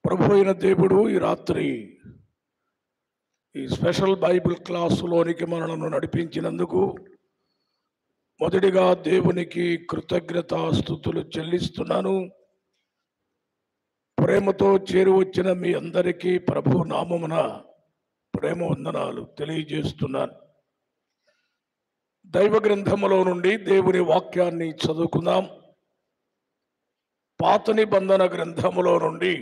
ప్రభు అయిన దేవుడు ఈ రాత్రి ఈ స్పెషల్ బైబిల్ క్లాసులోనికి మనలను నడిపించినందుకు మొదటిగా దేవునికి కృతజ్ఞతాస్తుతులు చెల్లిస్తున్నాను. ప్రేమతో చేరి వచ్చిన మీ అందరికీ ప్రభు నామమున ప్రేమ వందనాలు తెలియజేస్తున్నాను. దైవ గ్రంథములో నుండి దేవుని వాక్యాన్ని చదువుకుందాం. పాత నిబంధన గ్రంథములో నుండి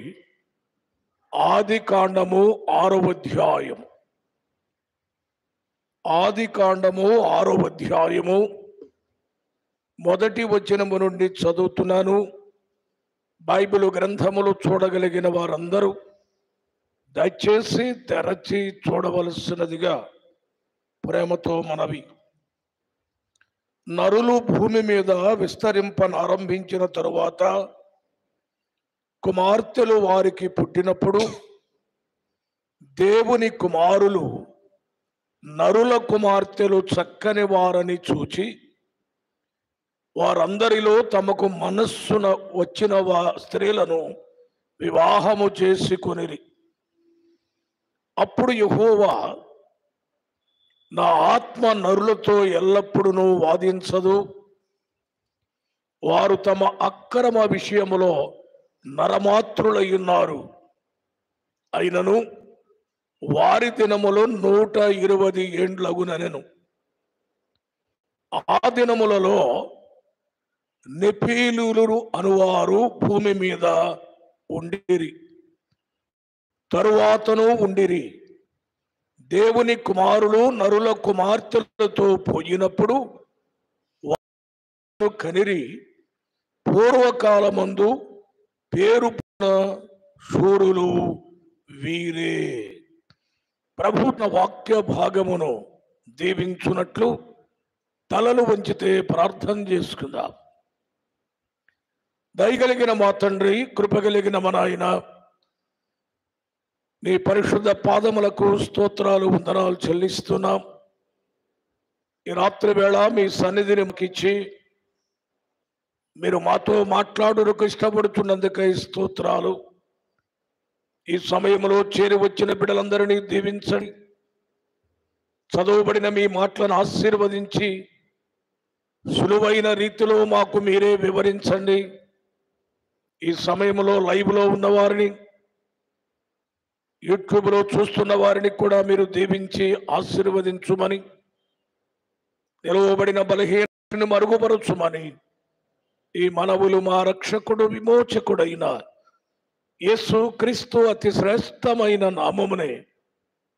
ఆది కాండము 6వ అధ్యాయం. ఆది కాండము 6వ అధ్యాయము మొదటి వచనము నుండి చదువుతున్నాను. బైబిల్ గ్రంథములు చూడగలిగిన వారందరూ దయచేసి తెరచి చూడవలసినదిగా ప్రేమతో మనవి. నరులు భూమి మీద విస్తరింపనారంభించిన తరువాత కుమార్తెలు వారికి పుట్టినప్పుడు దేవుని కుమారులు నరుల కుమార్తెలు చక్కని వారని చూచి వారందరిలో తమకు మనస్సున వచ్చిన స్త్రీలను వివాహము చేసుకొనిరి. అప్పుడు యెహోవా, నా ఆత్మ నరులతో ఎల్లప్పుడూ వాదించదు, వారు తమ అక్రమ విషయములో నరమాత్రులై ఉన్నారు. అయినను వారి దినములో 120 ఏండ్లగునెను. ఆ దినములలో నెఫీలీయులు అనువారు భూమి మీద ఉండిరి, తరువాతను ఉండిరి. దేవుని కుమారులు నరుల కుమార్తెలతో పోయినప్పుడు వారు కనిరి. పూర్వకాలమందు పేరు శూరులు వీరే. ప్రభుత్వ వాక్య భాగమును దీవించున్నట్లు తలలు వంచితే ప్రార్థన చేసుకుందాం. దయగలిగిన మా తండ్రి, కృపగలిగిన మా నాయన, నీ పరిశుద్ధ పాదములకు స్తోత్రాలు వందనాలు చెల్లిస్తున్నాం. ఈ రాత్రి వేళ మీ సన్నిధిని మాకిచ్చి మీరు మాతో మాట్లాడుటకు ఇష్టపడుతున్నందుకై స్తోత్రాలు. ఈ సమయంలో చేరి వచ్చిన బిడ్డలందరినీ దీవించండి. చదువుబడిన మీ మాటలను ఆశీర్వదించి సులువైన రీతిలో మాకు మీరే వివరించండి. ఈ సమయంలో లైవ్లో ఉన్నవారిని, యూట్యూబ్లో చూస్తున్న వారిని కూడా మీరు దీవించి ఆశీర్వదించుమని, నిలువబడిన బలహీనతను మరుగుపరచుమని ఈ మనవులు మా రక్షకుడు విమోచకుడైన యేసు క్రీస్తు అతి శ్రేష్టమైన నామమునే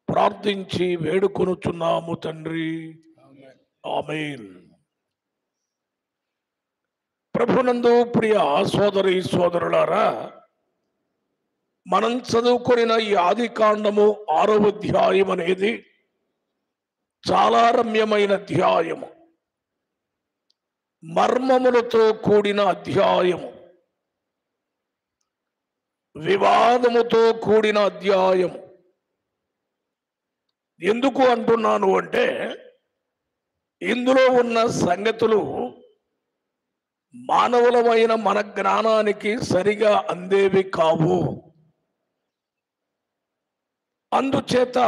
ప్రార్థించి వేడుకొనుచున్నాము తండ్రి, ఆమేన్. ప్రభునందు ప్రియ సోదరి సోదరులారా, మనం చదువుకున్న ఈ ఆది కాండము 6వ అధ్యాయం అనేది చాలా రమ్యమైన అధ్యాయము, మర్మములతో కూడిన అధ్యాయము, వివాదముతో కూడిన అధ్యాయము. ఎందుకు అంటున్నాను అంటే, ఇందులో ఉన్న సంగతులు మానవులమైన మన జ్ఞానానికి సరిగా అందేవి కావు. అందుచేత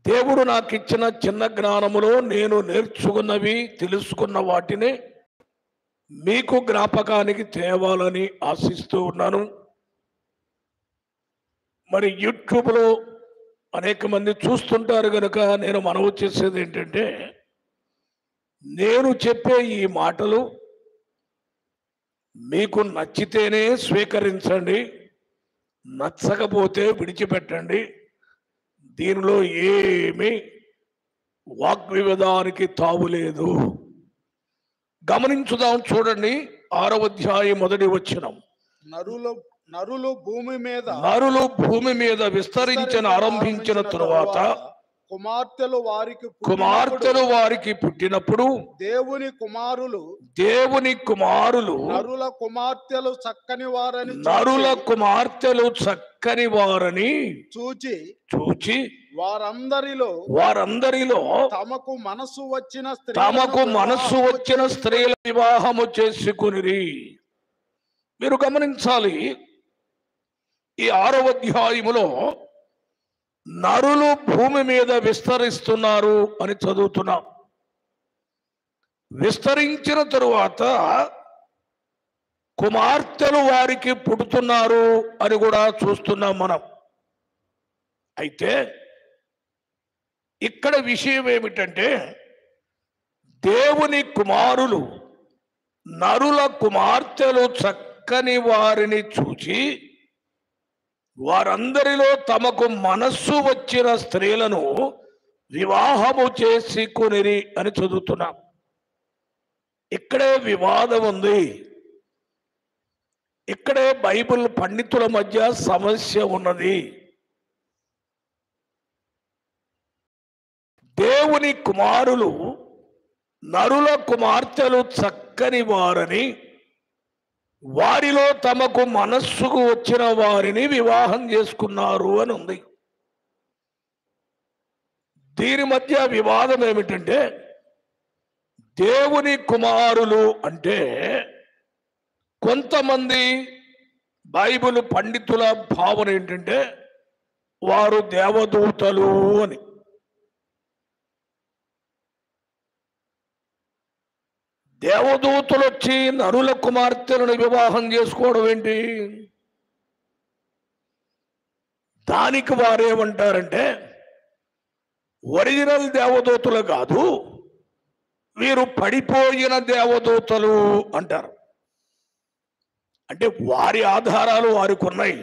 దేవుడు నాకు ఇచ్చిన చిన్న జ్ఞానములో నేను నేర్చుకున్నవి, తెలుసుకున్న వాటిని మీకు జ్ఞాపకానికి తేవాలని ఆశిస్తూ ఉన్నాను. మరి యూట్యూబ్లో అనేక మంది చూస్తుంటారు కనుక నేను మనవి చేసేది ఏంటంటే, నేను చెప్పే ఈ మాటలు మీకు నచ్చితేనే స్వీకరించండి, నచ్చకపోతే విడిచిపెట్టండి. దీనిలో ఏమీ వాగ్వివాదానికి తావులేదు. గమనించుదాం, చూడండి. 6వ అధ్యాయం మొదటి వచనం. నరులు భూమి మీద విస్తరించిన ఆరంభించిన తరువాత కుమార్తెలు వారికి పుట్టినప్పుడు దేవుని కుమారులు నరుల కుమార్తెలు చక్కని వారని చూచి వారందరిలో తమకు మనసు వచ్చిన స్త్రీల వివాహము చేసుకునిరి. మీరు గమనించాలి, ఈ 6వ అధ్యాయములో నరులు భూమి మీద విస్తరిస్తున్నారు అని చదువుతున్నాం. విస్తరించిన తరువాత కుమార్తెలు వారికి పుడుతున్నారు అని కూడా చూస్తున్నాం మనం. అయితే ఇక్కడ విషయం ఏమిటంటే, దేవుని కుమారులు నరుల కుమార్తెలు చక్కని వారిని చూచి వారందరిలో తమకు మనస్సు వచ్చిన స్త్రీలను వివాహము చేసుకొనిరి అని చదువుతున్నాం. ఇక్కడే వివాదం ఉంది. ఇక్కడే బైబిల్ పండితుల మధ్య సమస్య ఉన్నది. దేవుని కుమారులు నరుల కుమార్తెలు చక్కని వారని, వారిలో తమకు మనస్సుకు వచ్చిన వారిని వివాహం చేసుకున్నారు అని ఉంది. దీని మధ్య వివాదం ఏమిటంటే, దేవుని కుమారులు అంటే కొంతమంది బైబిల్ పండితుల భావన ఏంటంటే వారు దేవదూతలు అని. దేవదూతలు వచ్చి నరుల కుమార్తెలను వివాహం చేసుకోవడం ఏంటి? దానికి వారేమంటారంటే, ఒరిజినల్ దేవదూతలు కాదు, వీరు పడిపోయిన దేవదూతలు అంటారు. అంటే వారి ఆధారాలు వారికి ఉన్నాయి,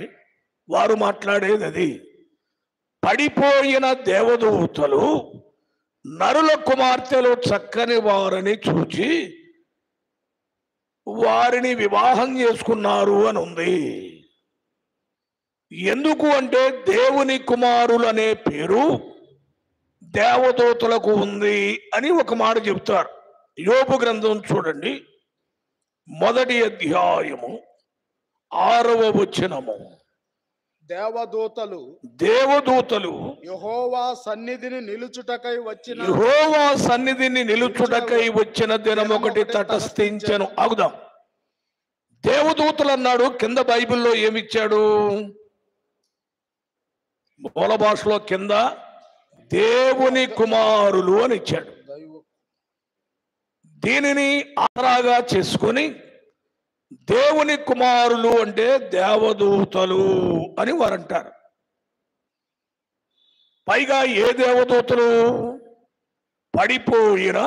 వారు మాట్లాడేది అది. పడిపోయిన దేవదూతలు నరుల కుమార్తెలు చక్కని వారిని చూచి వారిని వివాహం చేసుకున్నారు అని ఉంది. ఎందుకు అంటే, దేవుని కుమారులు అనే పేరు దేవదూతలకు ఉంది అని ఒక మాట చెబుతారు. యోబు గ్రంథం చూడండి, 1వ అధ్యాయము 6వ వచనము. దేవదూతలు యెహోవా సన్నిధిని నిలుచుటకై వచ్చిన దినం ఒకటి తటస్థించెను. ఆగుదాం. దేవదూతలు అన్నాడు, కింద బైబిల్లో ఏమిచ్చాడు? మూల భాషలో కింద దేవుని కుమారులు అని ఇచ్చాడు. దీనిని ఆసరాగా చేసుకొని దేవుని కుమారులు అంటే దేవదూతలు అని వారు అంటారు. పైగా ఏ దేవదూతలు? పడిపోయిన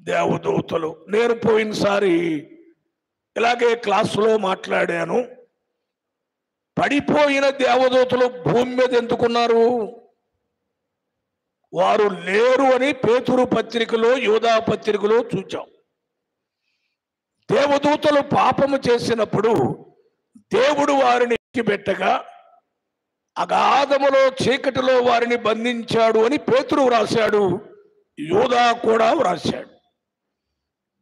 దేవదూతలు. నేను పోయినసారి ఇలాగే క్లాసులో మాట్లాడాను. పడిపోయిన దేవదూతలు భూమి మీద ఎందుకున్నారు? వారు లేరు అని పేతురు పత్రికలో, యోధా పత్రికలో చూచాం. దేవదూతలు పాపము చేసినప్పుడు దేవుడు వారిని ఎక్కిబెట్టగా అగాధములో చీకటిలో వారిని బంధించాడు అని పేతురు వ్రాశాడు, యోధా కూడా వ్రాశాడు.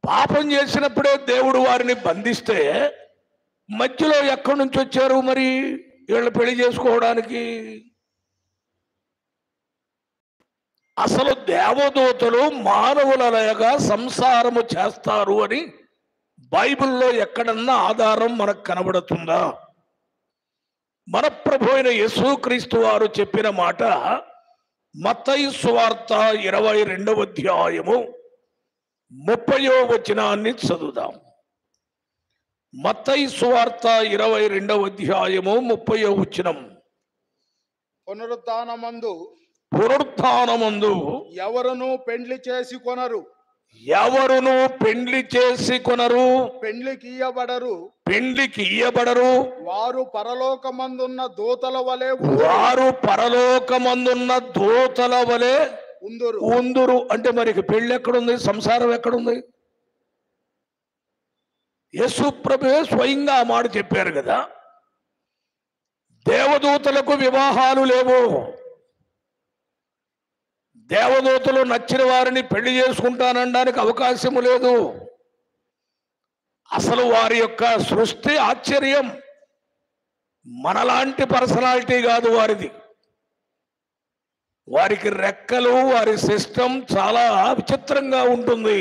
పాపం చేసినప్పుడే దేవుడు వారిని బంధిస్తే మధ్యలో ఎక్కడి నుంచి వచ్చారు మరి వీళ్ళు పెళ్లి చేసుకోవడానికి? అసలు దేవదూతలు మానవులగా సంసారము చేస్తారు అని బైబిల్లో ఎక్కడన్నా ఆధారం మనకు కనబడుతుందా? మన ప్రభు అయిన యేసుక్రీస్తు వారు చెప్పిన మాట మత్తయి సువార్త 22వ అధ్యాయము 30వ వచనాన్ని చదువుదాం. మత్తయి సువార్త 22వ అధ్యాయము 30వ వచనం. పునరుత్థానమందు ఎవరును పెండ్లి చేసి కొనరు, పెండ్లికి ఇయ్యబడరు, వారు పరలోకమందున్న దూతల వలె ఉందురు. అంటే మరి పెళ్లి ఎక్కడుంది? సంసారం ఎక్కడుంది? యేసు ప్రభువే స్వయంగా ఆ మాట చెప్పారు కదా, దేవదూతలకు వివాహాలు లేవు. దేవదూతలు నచ్చిన వారిని పెళ్లి చేసుకుంటానడానికి అవకాశము లేదు. అసలు వారి యొక్క సృష్టి ఆశ్చర్యం. మనలాంటి పర్సనాలిటీ కాదు వారిది. వారికి రెక్కలు, వారి సిస్టమ్ చాలా విచిత్రంగా ఉంటుంది.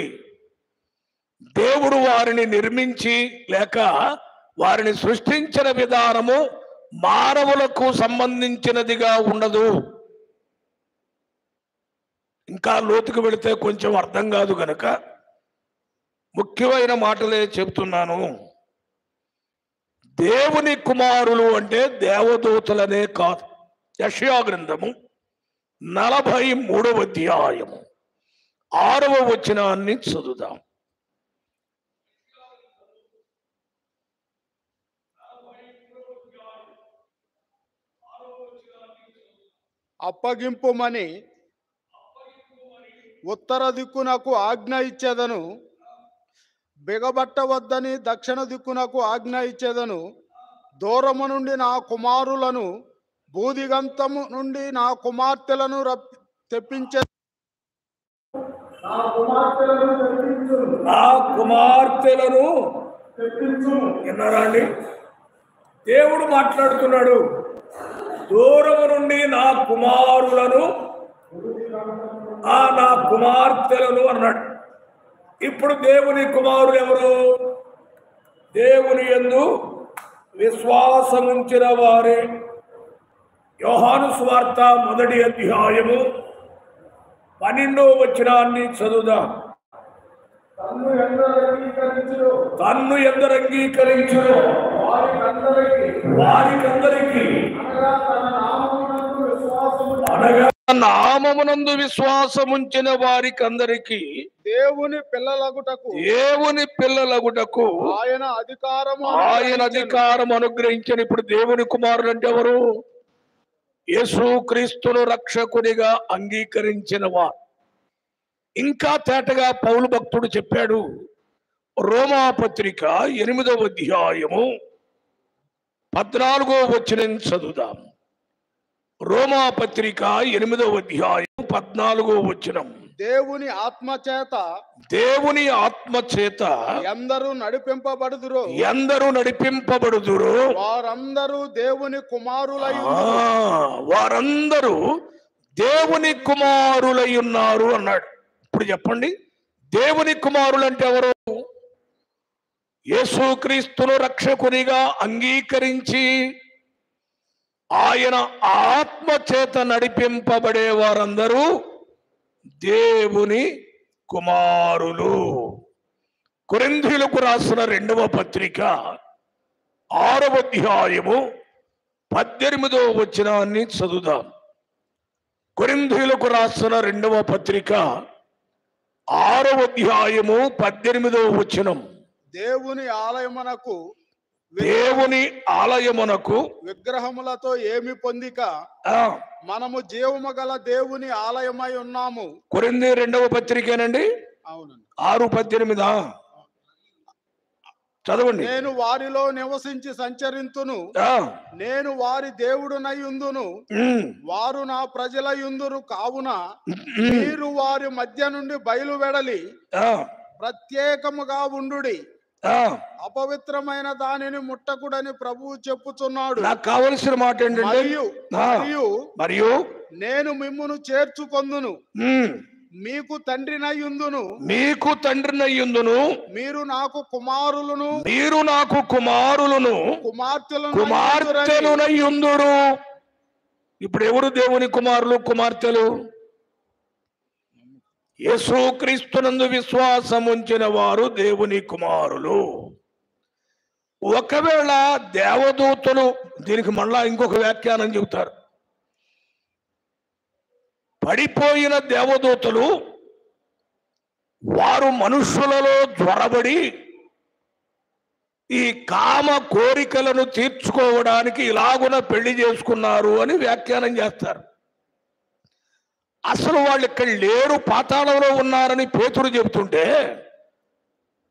దేవుడు వారిని నిర్మించి లేక వారిని సృష్టించిన విధానము మానవులకు సంబంధించినదిగా ఉండదు. ఇంకా లోతుకు వెళితే కొంచెం అర్థం కాదు గనక ముఖ్యమైన మాటలే చెప్తున్నాను. దేవుని కుమారులు అంటే దేవదూతలనే కాదు. యెషయా గ్రంథము 43వ అధ్యాయము 6వ వచనాన్ని చదువుదాం. అప్పగింపుమని ఉత్తర దిక్కునకు ఆజ్ఞ ఇచ్చేదను, బిగబట్టవద్దని దక్షిణ దిక్కునకు ఆజ్ఞ ఇచ్చేదను. దూరము నుండి నా కుమారులను, భూదిగంతము నుండి నా కుమార్తెలను తెప్పించే నా కుమార్తెలను విన్నారా అండి? దేవుడు మాట్లాడుతున్నాడు. దూరము నుండి నా కుమారులను, నా కుమార్తెలను అన్నాడు. ఇప్పుడు దేవుని కుమారులు ఎవరు? దేవుని యందు విశ్వాసముంచిన వారే. యోహాను సువార్త 1వ అధ్యాయము 12వ వచనాన్ని చదువుదాం. తన్ను ఎందరు అంగీకరించును వారికందరికి అనగా నామమునందు విశ్వాసముంచిన వారికందరికి దేవుని పిల్లలగుటకు ఆయన అధికారం అనుగ్రహించిన. ఇప్పుడు దేవుని కుమారులు అంటే ఎవరు? యేసుక్రీస్తును రక్షకునిగా అంగీకరించిన వారు. ఇంకా తేటగా పౌలు భక్తుడు చెప్పాడు. రోమాపత్రిక 8వ అధ్యాయము 14వ వచనం చదువుదాం. రోమాపత్రిక 8వ అధ్యాయం 14వ వచనం. దేవుని ఆత్మ చేత ఎందరూ నడిపింపబడుదురు వారందరూ దేవుని కుమారులై ఉన్నారు అన్నాడు. ఇప్పుడు చెప్పండి, దేవుని కుమారులు అంటే ఎవరు? యేసుక్రీస్తును రక్షకునిగా అంగీకరించి ఆయన ఆత్మ చేత నడిపింపబడే వారందరూ దేవుని కుమారులు. కొరింథీయులకు రాసిన 2వ పత్రిక 6వ అధ్యాయము 18వ వచనాన్ని చదువుదాం. కొరింథీయులకు రాసిన 2వ పత్రిక 6వ అధ్యాయము 18వ వచనం. దేవుని ఆలయమునకు విగ్రహములతో ఏమి పొందిక మనము జీవము గల దేవుని ఆలయమై ఉన్నాము. కొరింథీ 2వ పత్రికేనండి. అవునండి. 6:18 చదవండి. నేను వారిలో నివసించి సంచరింతును, నేను వారి దేవుడునై ఉందును, వారు నా ప్రజలై ఉందురు. కావున మీరు వారి మధ్య నుండి బయలువెడలి ప్రత్యేకముగా ఉండుడి, అపవిత్రమైన దానిని ముట్టకుడని ప్రభువు చెప్పుచున్నాడు. నాకు కావలసిన మాట ఏంటంటే, మరియు నేను మిమ్మును చేర్చుకొందును, మీకు తండ్రినయ్యుందును, మీరు నాకు కుమారులను కుమార్తెలునయ్యుందురు. ఇప్పుడు ఎవరు దేవుని కుమారులు కుమార్తెలు? యేసుక్రీస్తునందు విశ్వాసముంచిన వారు దేవుని కుమారులు. ఒకవేళ దేవదూతలు, దీనికి మళ్ళా ఇంకొక వ్యాఖ్యానం చెబుతారు. పడిపోయిన దేవదూతలు వారు మనుషులలో జ్వరబడి ఈ కామ కోరికలను తీర్చుకోవడానికి ఇలాగున పెళ్లి చేసుకున్నారు అని వ్యాఖ్యానం చేస్తారు. అసలు వాళ్ళు ఇక్కడ లేరు, పాతాళంలో ఉన్నారని పేతురు చెబుతుంటే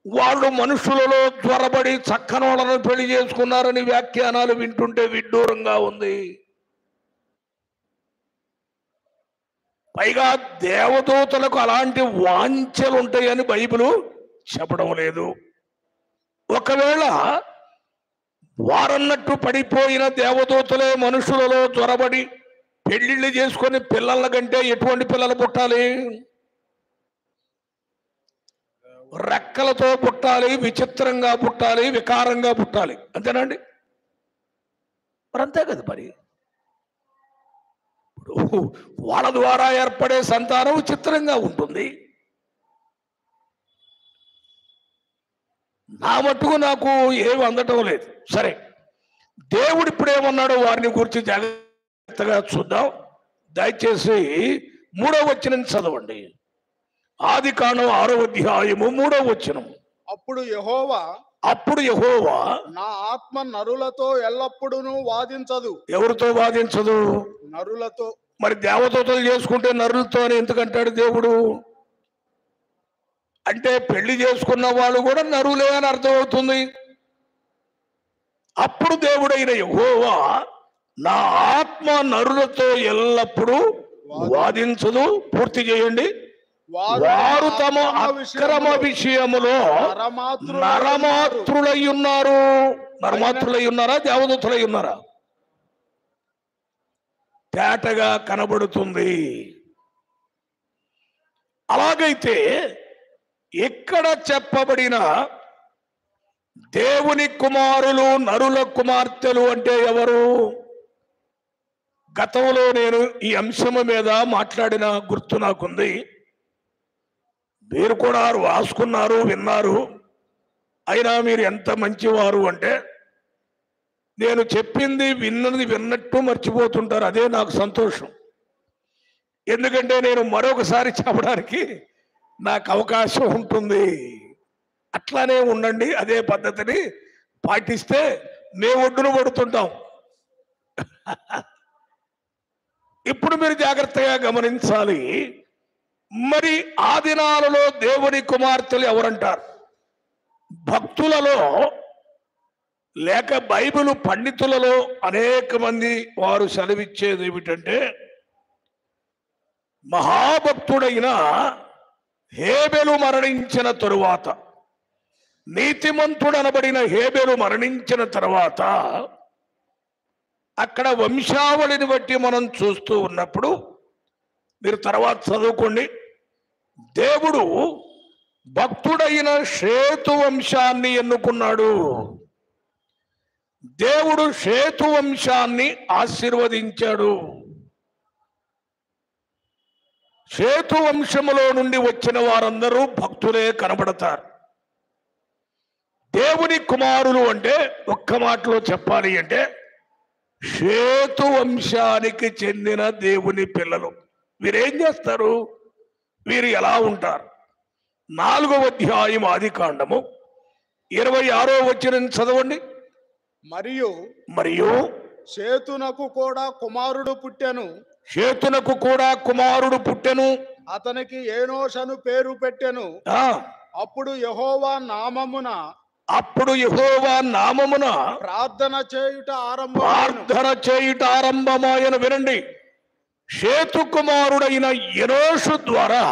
వాళ్ళు మనుషులలో జ్వరబడి చక్కనోళ్ళను పెళ్లి చేసుకున్నారని వ్యాఖ్యానాలు వింటుంటే విడ్డూరంగా ఉంది. పైగా దేవదూతలకు అలాంటి వాంఛలు ఉంటాయని బైబిలు చెప్పడం లేదు. ఒకవేళ వారన్నట్టు పడిపోయిన దేవదూతలే మనుషులలో జ్వరబడి పెళ్లిళ్ళు చేసుకొని పిల్లల కంటే ఎటువంటి పిల్లలు పుట్టాలి? రెక్కలతో పుట్టాలి, విచిత్రంగా పుట్టాలి, వికారంగా పుట్టాలి. అంతేనండి. మరి అంతే కదా మరి. ఇప్పుడు వాళ్ళ ద్వారా ఏర్పడే సంతానం చిత్రంగా ఉంటుంది. నా మట్టుకు నాకు ఏమి అందటం లేదు. సరే, దేవుడు ఇప్పుడేమన్నాడో వారిని గురించి జాగ్రత్తగా చూద్దాం. దయచేసి 3వ వచనం చదవండి. ఆదికాండం 6వ అధ్యాయము 3వ వచనం. అప్పుడు యెహోవా నా ఆత్మ నరులతో ఎల్లప్పుడూ వాదించదు. ఎవరితో వాదించదు? నరులతో. మరి దేవదూతలు చేసుకుంటే నరులతో అని ఎందుకంటాడు దేవుడు? అంటే పెళ్లి చేసుకున్న వాళ్ళు కూడా నరులే అని అర్థమవుతుంది. అప్పుడు దేవుడైన యెహోవా నా ఆత్మ నరులతో ఎల్లప్పుడూ వాదించదు. పూర్తి చేయండి. వారు తమ అక్రమ విషయములో నరమాత్రులై ఉన్నారు. నరమాత్రులై ఉన్నారా? దేవదూతలై ఉన్నారా? తేటగా కనబడుతుంది. అలాగైతే ఇక్కడ చెప్పబడిన దేవుని కుమారులు నరుల కుమార్తెలు అంటే ఎవరు? గతంలో నేను ఈ అంశం మీద మాట్లాడిన గుర్తు నాకుంది. మీరు కూడా రాసుకున్నారు, విన్నారు. అయినా మీరు ఎంత మంచివారు అంటే నేను చెప్పింది విన్నది విన్నట్టు మర్చిపోతుంటారు. అదే నాకు సంతోషం. ఎందుకంటే నేను మరొకసారి చెప్పడానికి నాకు అవకాశం ఉంటుంది. అట్లానే ఉండండి. అదే పద్ధతిని పాటిస్తే మేము ఒడ్డున పడుతుంటాం. ఇప్పుడు మీరు జాగ్రత్తగా గమనించాలి. మరి ఆ దినాలలో దేవుని కుమార్తెలు ఎవరంటారు? భక్తులలో లేక బైబిల్ పండితులలో అనేక మంది వారు సెలవిచ్చేది ఏమిటంటే, మహాభక్తుడైన హేబెలు మరణించిన తరువాత, నీతిమంతుడనబడిన హేబెలు మరణించిన తర్వాత, అక్కడ వంశావళిని బట్టి మనం చూస్తూ ఉన్నప్పుడు, మీరు తర్వాత చదువుకోండి, దేవుడు భక్తుడైన షేతు వంశాన్ని ఎన్నుకున్నాడు. దేవుడు షేతు వంశాన్ని ఆశీర్వదించాడు. షేతు వంశములో నుండి వచ్చిన వారందరూ భక్తులే కనబడతారు. దేవుని కుమారులు అంటే ఒక్క మాటలో చెప్పాలి అంటే షేతు వంశానికి చెందిన దేవుని పిల్లలు. వీరేం చేస్తారు? వీరు ఎలా ఉంటారు? 4వ అధ్యాయం ఆదికాండము 26వ వచనం చదవండి. మరియు షేతునకు కూడా కుమారుడు పుట్టెను. షేతునకు కూడా కుమారుడు పుట్టెను. అతనికి ఏనోషను పేరు పెట్టెను. అప్పుడు యెహోవా నామమున ప్రార్థన చేయుట ఆరంభమాయను. వినండి, షేతు కుమారుడైన ఎనోషు ద్వారా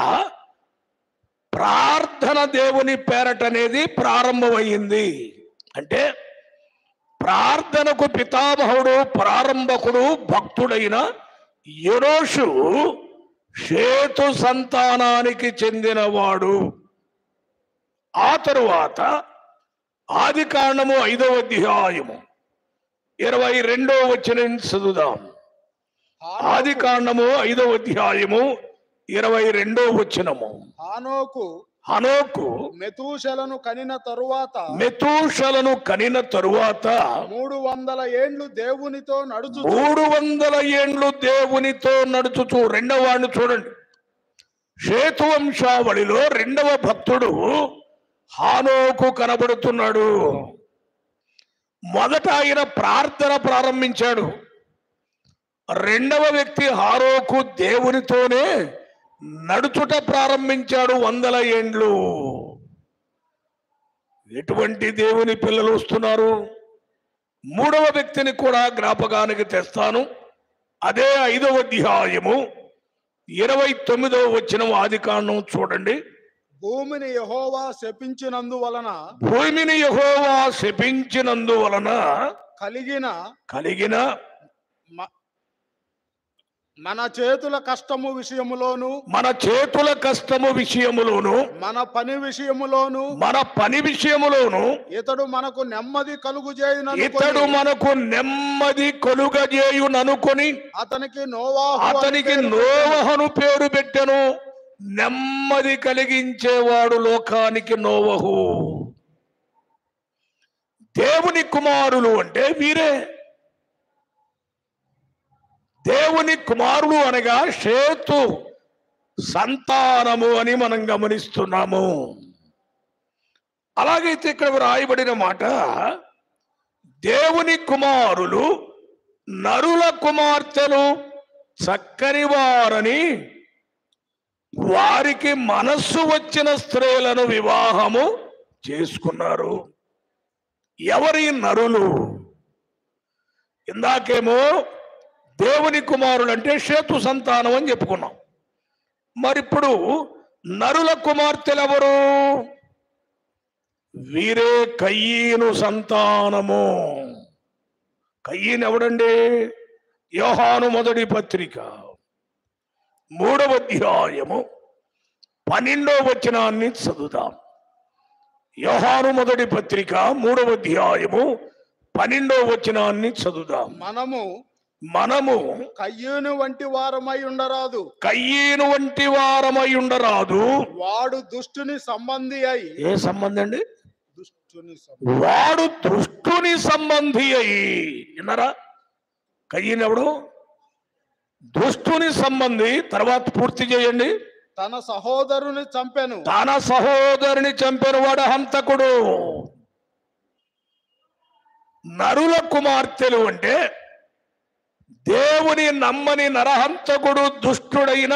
ప్రార్థన దేవుని పేరట అనేది ప్రారంభమైంది. అంటే ప్రార్థనకు పితామహుడు, ప్రారంభకుడు, భక్తుడైన ఎనోషు షేతు సంతానానికి చెందినవాడు. ఆ తరువాత ఆదికాండము 5వ అధ్యాయము 22వ వచనం చదువుదాం. ఆదికాండము 5వ అధ్యాయము 22వ వచనము. హనోకు మెతూషలను కనిన తరువాత 300 ఏండ్లు దేవునితో నడుచు. 300 ఏండ్లు దేవునితో నడుచుచు. రెండవ వాడిని చూడండి. షేతు వంశావళిలో రెండవ భక్తుడు హానోకు కనబడుతున్నాడు. మొదట ఆయన ప్రార్థన ప్రారంభించాడు. రెండవ వ్యక్తి హానోకు దేవునితోనే నడుచుట ప్రారంభించాడు 100 ఏండ్లు. ఎటువంటి దేవుని పిల్లలు వస్తున్నారు? 3వ వ్యక్తిని కూడా జ్ఞాపకానికి తెస్తాను. అదే 5వ అధ్యాయము 29వ వచనం ఆదికాండం చూడండి. భూమిని యెహోవా శపించినందువలన కలిగిన మన చేతుల కష్టము విషయములోను మన చేతుల కష్టము విషయములోను మన పని విషయములోను మన పని విషయములోను ఇతడు మనకు నెమ్మది కలుగుజేయుననుకొని ఇతడు మనకు నెమ్మది కలుగజేయుననుకొని అతనికి నోవాహు అని అతనికి పేరు నోవహను పేరు పెట్టెను. నెమ్మది కలిగించేవాడు లోకానికి నోవహు. దేవుని కుమారులు అంటే వీరే. దేవుని కుమారుడు అనగా షేతు సంతానము అని మనం గమనిస్తున్నాము. అలాగైతే ఇక్కడ రాయబడిన మాట, దేవుని కుమారులు నరుల కుమార్తెలు చక్కని వారని వారికి మనస్సు వచ్చిన స్త్రీలను వివాహము చేసుకున్నారు. ఎవరి నరులు? ఇందాకేమో దేవుని కుమారులు అంటే షేతు సంతానం అని చెప్పుకున్నాం. మరిప్పుడు నరుల కుమార్తెలు ఎవరు? వీరే కయీను సంతానము. కయీను ఎవడండి? యోహాను మొదటి పత్రిక 3వ అధ్యాయము 12వ వచనాన్ని చదువుదాం. యోహాను మొదటి పత్రిక 3వ అధ్యాయము 12వ వచనాన్ని చదువుదాం. మనము కయ్యూను వంటి వారమై ఉండరాదు. కయ్యూను వంటి వారమై ఉండరాదు. వాడు దుష్టుని సంబంధి అయి. ఏ సంబంధి అండి? దుష్టుని వాడు దుష్టుని సంబంధి అయి. విన్నారా? కయ్యూను ఎవడు? దుష్టుని సంబంధి. తర్వాత పూర్తి చేయండి. తన సహోదరుని చంపెను. తన సహోదరుని చంపెను వాడు హంతకుడు. నరుల కుమార్తెలు అంటే దేవుని నమ్మని నరహంతకుడు దుష్టుడైన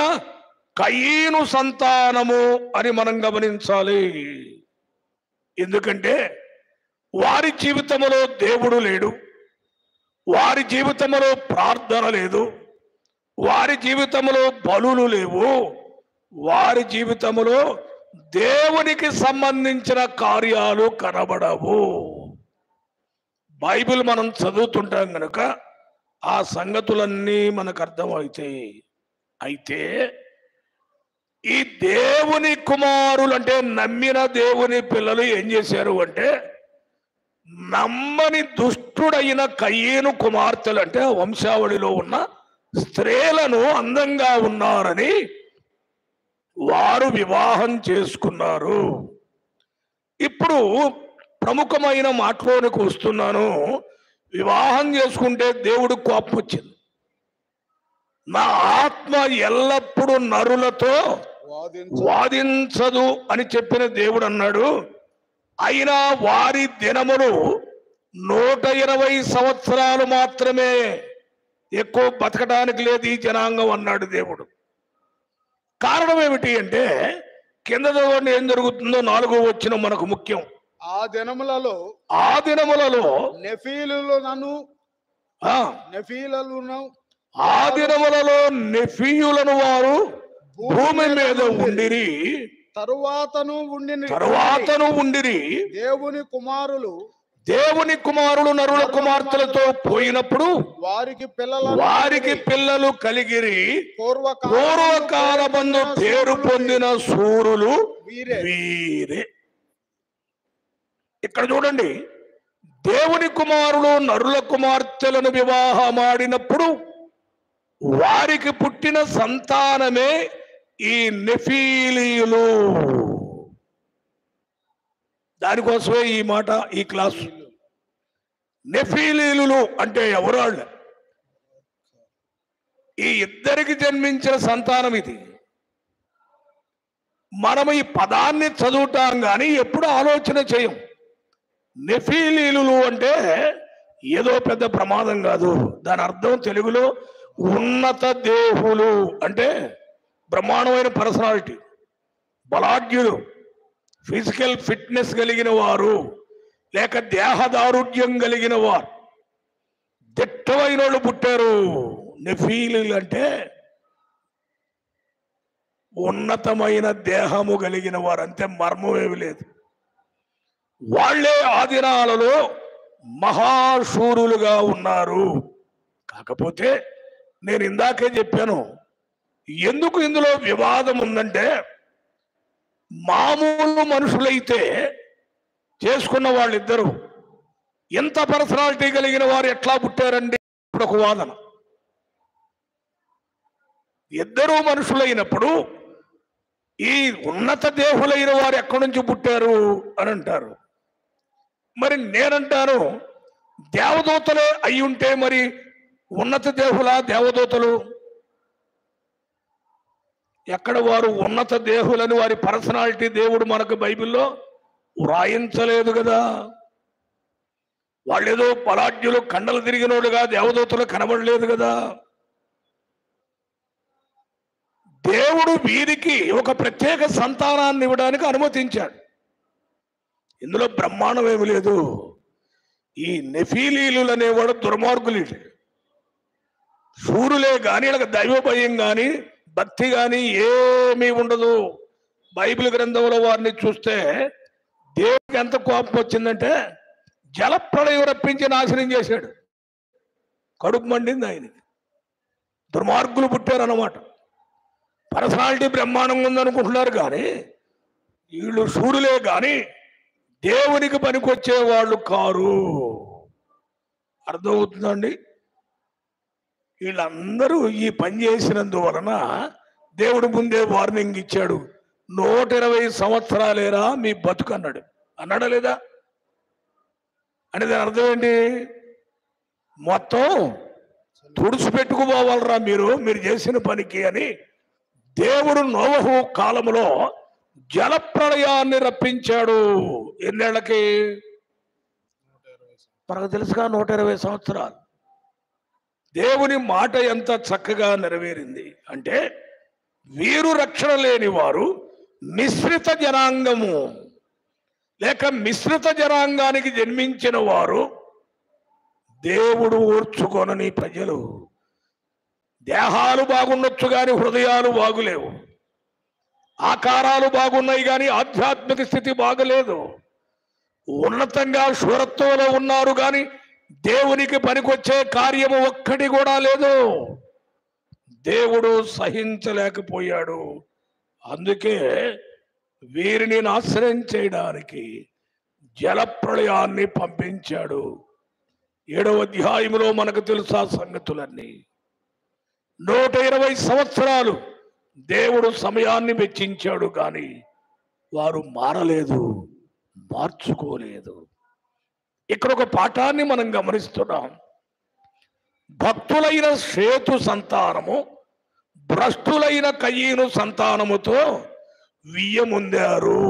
కయీను సంతానము అని మనం గమనించాలి. ఎందుకంటే వారి జీవితంలో దేవుడు లేడు, వారి జీవితంలో ప్రార్థన లేదు, వారి జీవితంలో బలులు లేవు, వారి జీవితంలో దేవునికి సంబంధించిన కార్యాలు కనబడవు. బైబిల్ మనం చదువుతుంటాం కనుక ఆ సంగతులన్నీ మనకు అర్థమవుతాయి. అయితే ఈ దేవుని కుమారులు అంటే నమ్మిన దేవుని పిల్లలు ఏం చేశారు అంటే, నమ్మని దుష్టుడైన కయీను కుమార్తెలు అంటే వంశావళిలో ఉన్న స్త్రీలను అందంగా ఉన్నారని వారు వివాహం చేసుకున్నారు. ఇప్పుడు ప్రముఖమైన మాటలోనికి వస్తున్నాను. వివాహం చేసుకుంటే దేవుడు కోపం వచ్చింది. నా ఆత్మ ఎల్లప్పుడూ నరులతో వాదించదు అని చెప్పిన దేవుడు అన్నాడు. అయినా వారి దినములు 120 సంవత్సరాలు మాత్రమే, ఎక్కువ బతకడానికి లేదు ఈ జనాంగం అన్నాడు దేవుడు. కారణం ఏమిటి అంటే, కింద చదవండి ఏం జరుగుతుందో. 4వ వచనం మనకు ముఖ్యం. ఆ దినములలో నెఫీయులను వారు భూమి మీద ఉండిరి. తరువాతను ఉండిరి. దేవుని కుమారులు నరుల కుమార్తెలతో పోయినప్పుడు వారికి పిల్లలు కలిగిరి. పూర్వకాలమందు పేరు పొందిన శూరులు వీరే. ఇక్కడ చూడండి, దేవుని కుమారులు నరుల కుమార్తెలను వివాహమాడినప్పుడు వారికి పుట్టిన సంతానమే ఈ నెఫీలీయులు. దానికోసమే ఈ మాట, ఈ క్లాసు. నెఫీలీయులు అంటే ఎవరు? ఈ ఇద్దరికి జన్మించిన సంతానం ఇది. మనం ఈ పదాన్ని చదువుతాం కానీ ఎప్పుడు ఆలోచన చేయం. నెఫీలీయులు అంటే ఏదో పెద్ద ప్రమాదం కాదు. దాని అర్థం తెలుగులో ఉన్నత దేహులు అంటే బ్రహ్మాండమైన పర్సనాలిటీ, బలాఢ్యులు, ఫిజికల్ ఫిట్నెస్ కలిగిన వారు, లేక దేహదారుఢ్యం కలిగిన వారు, దిట్టమైన వాళ్ళు పుట్టారు. నెఫీలీయులు అంటే ఉన్నతమైన దేహము కలిగిన వారు, అంతే, మర్మం ఏమి లేదు. వాళ్లే ఆ దినాలలో మహాశూరులుగా ఉన్నారు. కాకపోతే నేను ఇందాకే చెప్పాను, ఎందుకు ఇందులో వివాదం ఉందంటే, మామూలు మనుషులైతే చేసుకున్న వాళ్ళిద్దరూ ఎంత పర్సనాలిటీ కలిగిన వారు ఎట్లా పుట్టారండి? ఇప్పుడు ఒక వాదన. ఇద్దరూ మనుషులైనప్పుడు ఈ ఉన్నత దేహులైన వారు ఎక్కడి నుంచి పుట్టారు అని అంటారు. మరి నేనంటాను, దేవదూతలే అయి ఉంటే మరి ఉన్నత దేహుల దేవదూతలు ఎక్కడ? వారు ఉన్నత దేహులని వారి పర్సనాలిటీ దేవుడు మనకు బైబిల్లో వ్రాయించలేదు కదా. వాళ్ళేదో పలాఢ్యులు కండలు తిరిగినోడుగా దేవదూతలు కనబడలేదు కదా. దేవుడు వీరికి ఒక ప్రత్యేక సంతానాన్ని ఇవ్వడానికి అనుమతించాడు. ఇందులో బ్రహ్మాండం ఏమి లేదు. ఈ నెఫీలీలు అనేవాడు దుర్మార్గులు, శూరులే కానీ వీళ్ళకి దైవ భయం కానీ భక్తి కానీ ఏమీ ఉండదు. బైబిల్ గ్రంథంలో వారిని చూస్తే దేవుడికి ఎంత కోపం వచ్చిందంటే జలప్రళయం రప్పించి నాశనం చేశాడు. కడుపు మండింది ఆయనకి. దుర్మార్గులు పుట్టారన్నమాట. పర్సనాలిటీ బ్రహ్మాండంగా ఉందనుకుంటున్నారు కానీ వీళ్ళు శూరులే కానీ దేవునికి పనికొచ్చే వాళ్ళు కారు. అర్థమవుతుందండి? వీళ్ళందరూ ఈ పని చేసినందువలన దేవుడు ముందే వార్నింగ్ ఇచ్చాడు. 120 సంవత్సరాలేరా మీ బతుకు అన్నాడు. అన్నాడా లేదా? అంటే దాని అర్థం ఏంటి? మొత్తం తుడిచిపెట్టుకుపోవాలరా మీరు చేసిన పనికి అని దేవుడు నోవహు కాలంలో జలప్రళయాన్ని రప్పించాడు. ఎన్నేళ్లకి? మనకు తెలుసుగా, 120 సంవత్సరాలు. దేవుని మాట ఎంత చక్కగా నెరవేరింది అంటే, వీరు రక్షణ లేని వారు మిశ్రిత జనాంగము లేక మిశ్రిత జనాంగానికి జన్మించిన వారు దేవుడు ఓర్చుకొనని ప్రజలు. దేహాలు బాగుండొచ్చు కానీ హృదయాలు బాగులేవు. ఆకారాలు బాగున్నాయి కానీ ఆధ్యాత్మిక స్థితి బాగలేదు. ఉన్నతంగా శూరత్వంలో ఉన్నారు కానీ దేవునికి పనికొచ్చే కార్యము ఒక్కటి కూడా లేదు. దేవుడు సహించలేకపోయాడు. అందుకే వీరిని నాశనం చేయడానికి జలప్రళయాన్ని పంపించాడు. 7వ అధ్యాయంలో మనకు తెలుసా సంగతులన్నీ. 120 సంవత్సరాలు దేవుడు సమయాన్ని వెచ్చించాడు కానీ వారు మారలేదు, మార్చుకోలేదు. ఇక్కడ ఒక పాఠాన్ని మనం గమనిస్తున్నాం. భక్తులైన శ్రేతు సంతానము భ్రష్టులైన కయీను సంతానముతో వియ్యముందారు.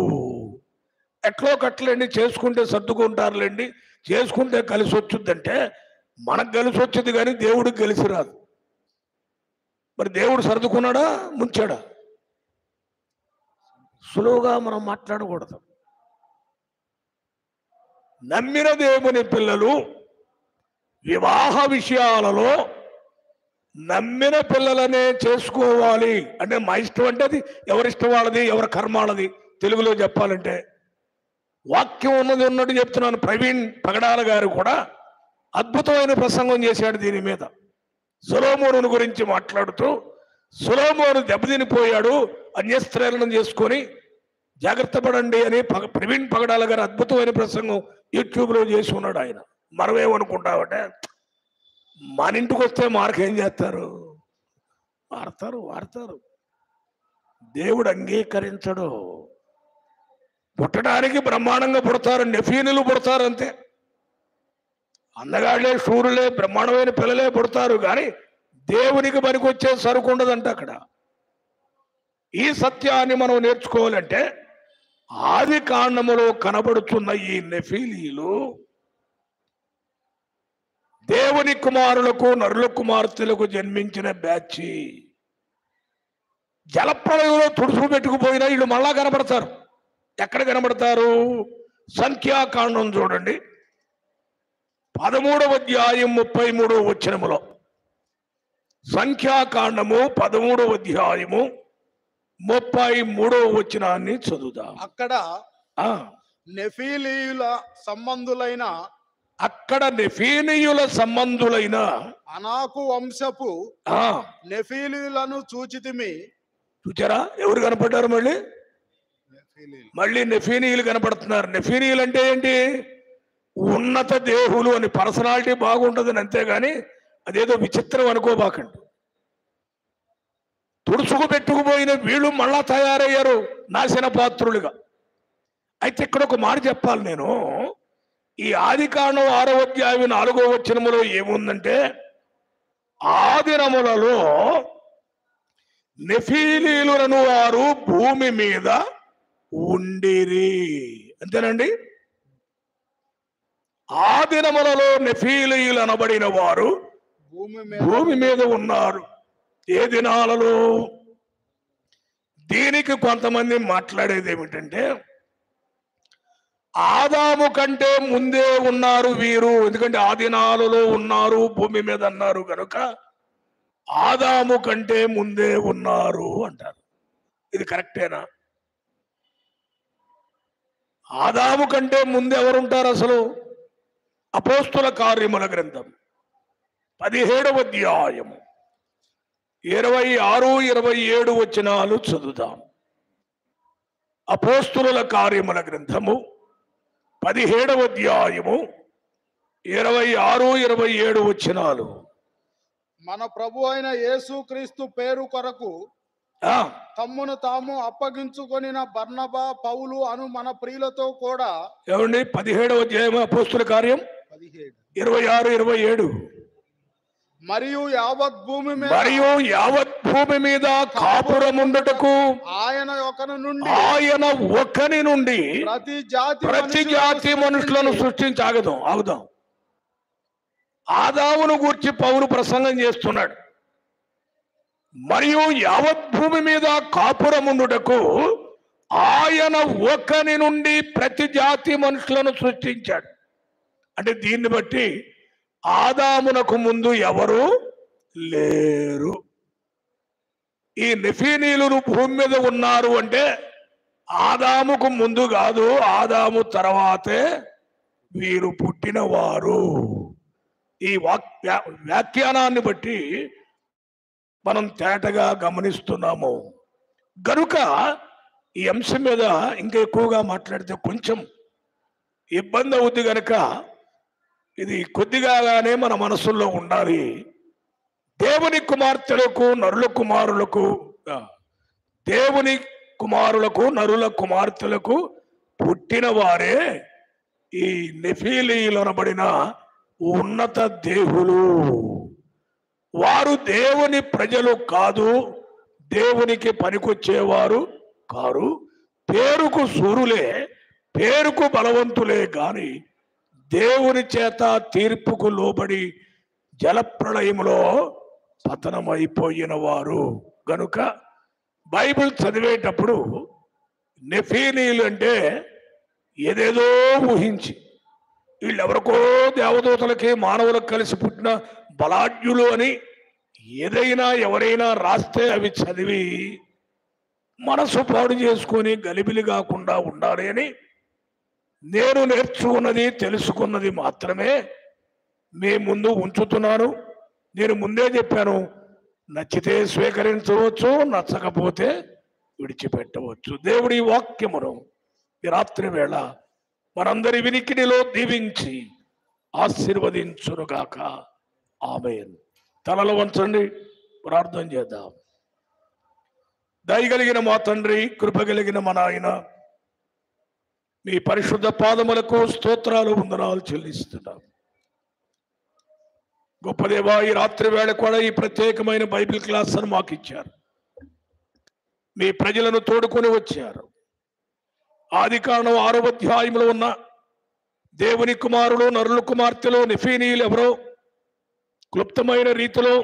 ఎట్లో కట్లండి, చేసుకుంటే సర్దుకుంటారులేండి, చేసుకుంటే కలిసి వచ్చుద్దంటే మనకు కలిసి వచ్చేది కానీ దేవుడికి కలిసి రాదు. మరి దేవుడు సర్దుకున్నాడా, ముంచాడా? సులువుగా మనం మాట్లాడకూడదు. నమ్మిన దేవుని పిల్లలు వివాహ విషయాలలో నమ్మిన పిల్లలనే చేసుకోవాలి. అంటే మా ఇష్టం అంటే అది ఎవరిష్టం వాళ్ళది, ఎవరి కర్మాలది. తెలుగులో చెప్పాలంటే వాక్యం ఉన్నది ఉన్నట్టు చెప్తున్నాను. ప్రవీణ్ పగడాల గారు కూడా అద్భుతమైన ప్రసంగం చేశాడు దీని మీద. సొలొమోను గురించి మాట్లాడుతూ, సొలొమోను దెబ్బతినిపోయాడు, అన్యస్త్రీలను చేసుకొని జాగ్రత్త పడండి అని ప్రవీణ్ పగడాల గారు అద్భుతమైన ప్రసంగం యూట్యూబ్లో చేసి ఉన్నాడు. ఆయన మనమేమనుకుంటామంటే మన ఇంటికి వస్తే మార్క్ ఏం చేస్తారు? వాడతారు. దేవుడు అంగీకరించడు. పుట్టడానికి బ్రహ్మాండంగా పుడతారు, నెఫీనులు పుడతారు అంతే. అందగాళ్లే శూరులే బ్రహ్మాండమైన పిల్లలే పుడతారు కానీ దేవునికి పనికొచ్చే సరుకు ఉండదంట అక్కడ. ఈ సత్యాన్ని మనం నేర్చుకోవాలంటే ఆది కాండములో కనబడుతున్న ఈ నెఫీలీలు దేవుని కుమారులకు నరుల కుమార్తెలకు జన్మించిన బ్యాచి. జలప్రళయంలో తుడుసు పెట్టుకుపోయినా వీళ్ళు మళ్ళా కనబడతారు. ఎక్కడ కనబడతారు? సంఖ్యాకాండం చూడండి, 13వ అధ్యాయం 33వ వచనములో. సంఖ్యాకాండము 13వ అధ్యాయము 33వ వచనాన్ని చదువుదాం. అక్కడ నెఫీలీయుల సంబంధులైన అక్కడ నెఫీనీయుల సంబంధులైన అనాకు వంశపు ఆ నెఫీలీలను చూచితిమి. చూచారా ఎవరు కనపడ్డారు? మళ్ళీ నెఫీలీలు. మళ్ళీ నెఫీనీయులు కనపడుతున్నారు. నెఫీనీయులు అంటే ఏంటి? ఉన్నత దేహులు అని. పర్సనాలిటీ బాగుంటుందని అంతేగాని అదేదో విచిత్రం అనుకోబాకండి. తుడుచుకు పెట్టుకుపోయిన వీళ్ళు మళ్ళా తయారయ్యారు నాశన పాత్రులుగా. అయితే ఇక్కడ ఒక మాట చెప్పాలి నేను. ఈ ఆదికాండం 6వ అధ్యాయం 4వ వచనములో ఏముందంటే, ఆ దినములలో నెఫీలీలను వారు భూమి మీద ఉండిరి. అంతేనండి. ఆ దినములలో నెఫీలీయులు అనబడిన వారు భూమి మీద ఉన్నారు. ఏ దినాలలో? దీనికి కొంతమంది మాట్లాడేది ఏమిటంటే, ఆదాము కంటే ముందే ఉన్నారు వీరు. ఎందుకంటే ఆ దినాలలో ఉన్నారు భూమి మీద అన్నారు కనుక ఆదాము కంటే ముందే ఉన్నారు అంటారు. ఇది కరెక్టేనా? ఆదాము కంటే ముందు ఎవరుంటారు అసలు? అపోస్తుల కార్యముల గ్రంథం 17వ అధ్యాయము 26, 27 వచనాలు చదువుదాం. అపోస్తుల కార్యముల గ్రంథము 17వ అధ్యాయము 26, 27 వచనాలు. మన ప్రభు అయిన యేసుక్రీస్తు పేరు కొరకు తమ్మును తాము అప్పగించుకొనిన బర్నబా, పౌలు అను మన ప్రియులతో కూడా. ఏమండి? 17వ అధ్యాయం అపోస్తుల కార్యం 26, 27. మరియు యావత్ భూమి మీద కాపురముండుటకు ఆయన ఒకని నుండి ప్రతి జాతి మనుషులను సృష్టించి. ఆగుదాం. ఆదామును గూర్చి పౌలు ప్రసంగం చేస్తున్నాడు. మరియు యావత్ భూమి మీద కాపురముండుటకు ఆయన ఒకని నుండి ప్రతి జాతి మనుషులను సృష్టించాడు. అంటే దీన్ని బట్టి ఆదామునకు ముందు ఎవరు లేరు. ఈ నెఫీనీయులు భూమి మీద ఉన్నారు అంటే ఆదాముకు ముందు కాదు, ఆదాము తర్వాతే వీరు పుట్టినవారు. ఈ వ్యాఖ్యానాన్ని బట్టి మనం తేటగా గమనిస్తున్నాము. గనుక ఈ అంశం మీద ఇంకా ఎక్కువగా మాట్లాడితే కొంచెం ఇబ్బంది అవుద్ది. గనక ఇది కొద్దిగానే మన మనసుల్లో ఉండాలి. దేవుని కుమార్తెలకు నరుల కుమారులకు, దేవుని కుమారులకు నరుల కుమార్తెలకు పుట్టిన వారే ఈ నెఫీలీయులు అనబడిన ఉన్నత దేహులు. వారు దేవుని ప్రజలు కాదు, దేవునికి పనికొచ్చేవారు కారు. పేరుకు సూరులే, పేరుకు బలవంతులే గాని దేవుని చేత తీర్పుకు లోబడి జలప్రళయంలో పతనమైపోయిన వారు. గనుక బైబిల్ చదివేటప్పుడు నెఫీనీయులు అంటే ఏదేదో ఊహించి, వీళ్ళెవరికో దేవదూతలకి మానవులకు కలిసి పుట్టిన బలాఢ్యులు అని ఏదైనా ఎవరైనా రాస్తే అవి చదివి మనసు పాడు చేసుకొని గలిబిలి కాకుండా ఉండాలి అని నేను నేర్చుకున్నది తెలుసుకున్నది మాత్రమే మీ ముందు ఉంచుతున్నాను. నేను ముందే చెప్పాను, నచ్చితే స్వీకరించవచ్చు, నచ్చకపోతే విడిచిపెట్టవచ్చు. దేవుడి వాక్యమును ఈ రాత్రి వేళ మనందరి వినికిడిలో దీవించి ఆశీర్వదించునుగాక. ఆమేన్. తలలు వంచండి, ప్రార్థన చేద్దాం. దయగలిగిన మా తండ్రి, కృపగలిగిన మా నాయన, మీ పరిశుద్ధ పాదములకు స్తోత్రాలు, వందనాలు చెల్లిస్తున్నాం. గొప్ప దేవా, ఈ రాత్రి వేళ కూడా ఈ ప్రత్యేకమైన బైబిల్ క్లాస్ అని మాకు ఇచ్చారు. మీ ప్రజలను తోడుకొని వచ్చారు. ఆదికాండం 6వ అధ్యాయంలో ఉన్న దేవుని కుమారులు నరుల కుమార్తెలు నెఫీనీయులు ఎవరో క్లుప్తమైన రీతిలో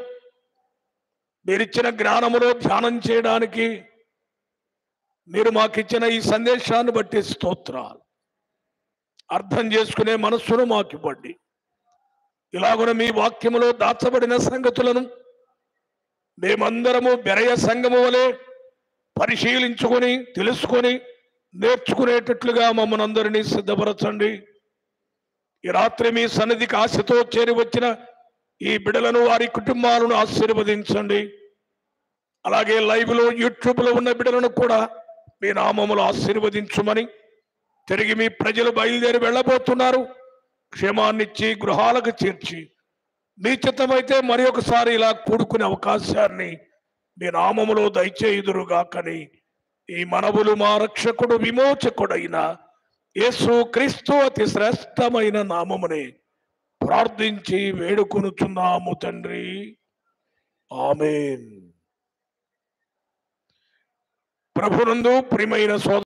మీరిచ్చిన జ్ఞానములో ధ్యానం చేయడానికి మీరు మాకిచ్చిన ఈ సందేశాన్ని బట్టి స్తోత్రాలు. అర్థం చేసుకునే మనస్సును మాకు ఇవ్వండి. ఇలాగున మీ వాక్యములో దాచబడిన సంగతులను మేమందరము బెరయ సంఘము వలె పరిశీలించుకొని తెలుసుకొని నేర్చుకునేటట్లుగా మమ్మల్ని అందరినీ సిద్ధపరచండి. ఈ రాత్రి మీ సన్నిధికి ఆశతో చేరి వచ్చిన ఈ బిడ్డలను వారి కుటుంబాలను ఆశీర్వదించండి. అలాగే లైవ్ లో యూట్యూబ్ లో ఉన్న బిడ్డలను కూడా మీ నామములు ఆశీర్వదించుమని, తిరిగి మీ ప్రజలు బయలుదేరి వెళ్ళబోతున్నారు, క్షేమాన్నిచ్చి గృహాలకు చేర్చి మీ చిత్తమైతే మరి ఒకసారి ఇలా కూడుకునే అవకాశాన్ని మీ నామములో దయచేయుదురుగాకని ఈ మనవులు మా రక్షకుడు విమోచకుడైన యేసు క్రీస్తు అతి శ్రేష్టమైన నామమునే ప్రార్థించి వేడుకొనుచున్నాము తండ్రి. ఆమేన్. ప్రభునందు ప్రియమైన సోదరు